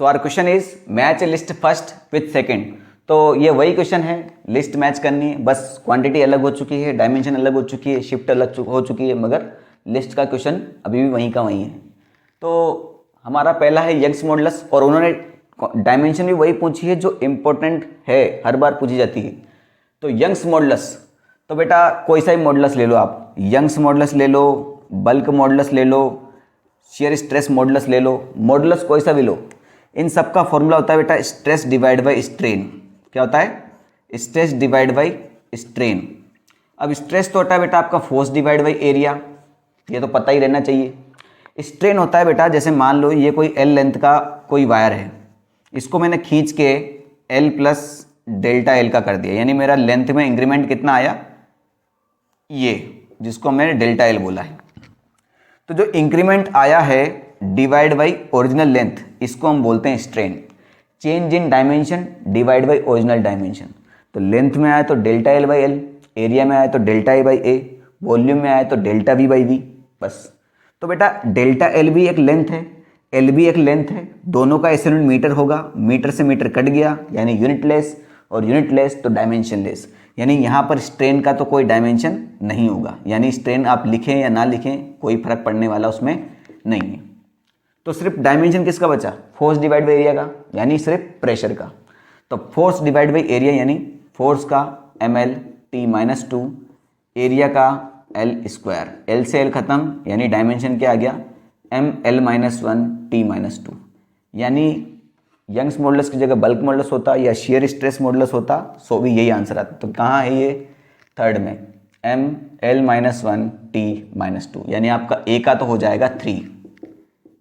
So our question is match list first with second. तो ये वही क्वेश्चन है, लिस्ट मैच करनी है, बस क्वांटिटी अलग हो चुकी है, डायमेंशन अलग हो चुकी है, शिफ्ट अलग हो चुकी है, मगर लिस्ट का क्वेश्चन अभी भी वहीं का वहीं है। तो हमारा पहला है यंग्स मॉडुलस, और उन्होंने डायमेंशन भी वही पूछी है जो इम्पोर्टेंट है, हर बार पूछी जाती है। तो यंग्स मॉडुलस, तो बेटा कोई सा भी मॉडुलस ले लो आप, यंग्स मॉडुलस ले लो, बल्क मॉडुलस ले लो, शेयर स्ट्रेस मॉडुलस ले लो, मॉडुलस कोई सा भी लो, इन सब का फॉर्मूला होता है बेटा स्ट्रेस डिवाइड बाई स्ट्रेन। क्या होता है? Stress divide by strain. अब स्ट्रेस तो होता है बेटा आपका फोर्स डिवाइड बाई एरिया, ये तो पता ही रहना चाहिए। स्ट्रेन होता है बेटा, जैसे मान लो ये कोई एल लेंथ का कोई वायर है, इसको मैंने खींच के एल प्लस डेल्टा एल का कर दिया, यानी मेरा लेंथ में इंक्रीमेंट कितना आया, ये जिसको मैंने डेल्टा एल बोला है। तो जो इंक्रीमेंट आया है डिवाइड बाई ओरिजिनल लेंथ, इसको हम बोलते हैं strain. Change in dimension divide by original dimension. तो लेंथ में आया तो delta L by L, area में आया तो delta A by A, volume में आया तो डेल्टा वी बाई वी, बस। तो बेटा डेल्टा एल भी एक लेंथ है, एल भी एक लेंथ है, दोनों का ऐसे मीटर होगा, मीटर से मीटर कट गया यानी यूनिट लेस, और यूनिट लेस तो डायमेंशन लेस, यानी यहाँ पर स्ट्रेन का तो कोई डायमेंशन नहीं होगा, यानी स्ट्रेन आप लिखें या ना लिखें कोई फर्क पड़ने वाला उसमें नहीं है। तो सिर्फ डायमेंशन किसका बचा? फोर्स डिवाइड बाई एरिया का, यानी सिर्फ प्रेशर का। तो फोर्स डिवाइड बाई एरिया यानी फोर्स का ml t-2, एरिया का L², L से L खत्म, यानी डायमेंशन क्या आ गया ml-1 t-2। यानी यंग्स मॉडुलस की जगह बल्क मॉडुलस होता या शेयर स्ट्रेस मॉडुलस होता, सो भी यही आंसर आता। तो कहाँ है ये? थर्ड में, ml-1 t-2, यानी आपका ए का तो हो जाएगा 3,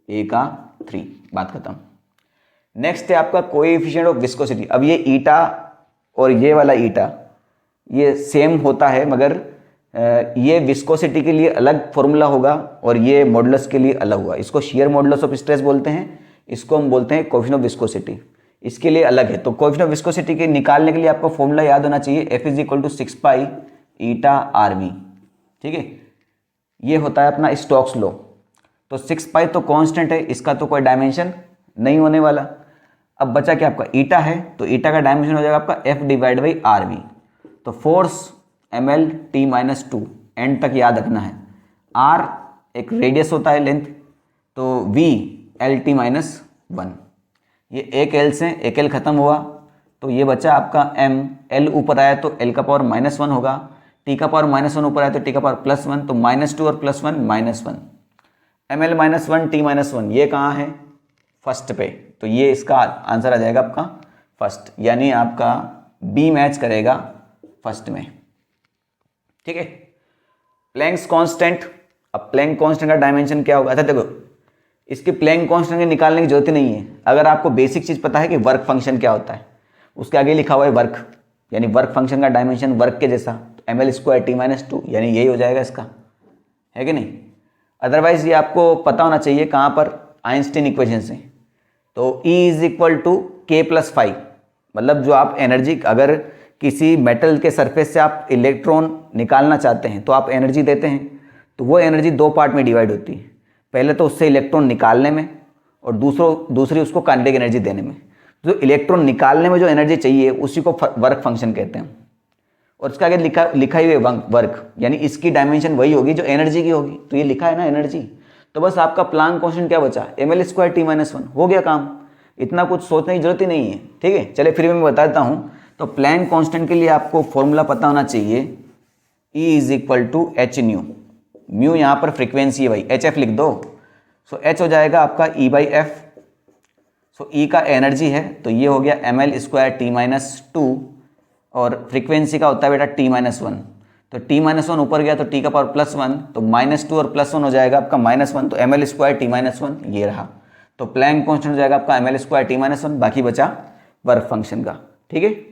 ए का 3, बात खत्म। नेक्स्ट है आपका कोएफिशिएंट ऑफ विस्कोसिटी। अब ये ईटा और ये वाला ईटा ये सेम होता है, मगर ये विस्कोसिटी के लिए अलग फॉर्मूला होगा और ये मॉडुलस के लिए अलग होगा। इसको शेयर मॉडुलस ऑफ स्ट्रेस बोलते हैं, इसको हम बोलते हैं कोएफिशिएंट ऑफ विस्कोसिटी, इसके लिए अलग है। तो कोएफिशिएंट ऑफ विस्कोसिटी के निकालने के लिए आपको फॉर्मूला याद होना चाहिए, F = 6 pi eta R V, ठीक है। ये होता है अपना स्टोक्स लॉ। तो 6 पाई तो कांस्टेंट है, इसका तो कोई डायमेंशन नहीं होने वाला। अब बचा क्या आपका? ईटा है, तो ईटा का डायमेंशन हो जाएगा आपका F divide by R V. तो फोर्स ml t-2, एंड तक याद रखना है। r एक रेडियस होता है लेंथ, तो v l t-1, ये एक l से एक l खत्म हुआ, तो ये बचा आपका m, l ऊपर आया तो l का पावर -1 होगा, t का पावर -1 ऊपर आया तो t का पावर +1, तो -2 और +1 -1, ml-1 t-1, ये कहाँ है? फर्स्ट पे। तो ये इसका आंसर आ जाएगा आपका फर्स्ट, यानी आपका बी मैच करेगा फर्स्ट में, ठीक है। प्लैंक्स कांस्टेंट, अब प्लैंक कांस्टेंट का डायमेंशन क्या होगा? अच्छा देखो, इसके प्लैंक कांस्टेंट के निकालने की जरूरत नहीं है, अगर आपको बेसिक चीज़ पता है कि वर्क फंक्शन क्या होता है, उसके आगे लिखा हुआ है वर्क, यानी वर्क फंक्शन का डायमेंशन वर्क के जैसा, तो ml² t-2, यानी यही हो जाएगा इसका, है कि नहीं? अदरवाइज ये आपको पता होना चाहिए कहाँ पर, आइंस्टीन इक्वेशन से। तो E = k+φ, मतलब जो आप एनर्जी, अगर किसी मेटल के सरफेस से आप इलेक्ट्रॉन निकालना चाहते हैं तो आप एनर्जी देते हैं, तो वो एनर्जी दो पार्ट में डिवाइड होती है, पहले तो उससे इलेक्ट्रॉन निकालने में, और दूसरी उसको काइनेटिक एनर्जी देने में। जो इलेक्ट्रॉन निकालने में जो एनर्जी चाहिए उसी को वर्क फंक्शन कहते हैं, और इसका आगे लिखा ही है वर्क, यानी इसकी डायमेंशन वही होगी जो एनर्जी की होगी, तो ये लिखा है ना एनर्जी। तो बस आपका प्लैंक कांस्टेंट क्या बचा? ml² t-1, हो गया काम, इतना कुछ सोचने की जरूरत ही नहीं है, ठीक है। चलिए फिर मैं बता देता हूँ। तो प्लैंक कांस्टेंट के लिए आपको फॉर्मूला पता होना चाहिए, E = hν, म्यू यहाँ पर फ्रीक्वेंसी है भाई, hf लिख दो। सो h हो जाएगा आपका E/f। सो E का एनर्जी है, तो ये हो गया ml² t-2, और फ्रीक्वेंसी का होता है बेटा t-1, तो t-1 ऊपर गया तो t का पावर +1, तो -2 और +1 हो जाएगा आपका -1, तो ml² t-1 ये रहा। तो प्लैंक कांस्टेंट हो जाएगा आपका ml² t-1, बाकी बचा वर्क फंक्शन का, ठीक है।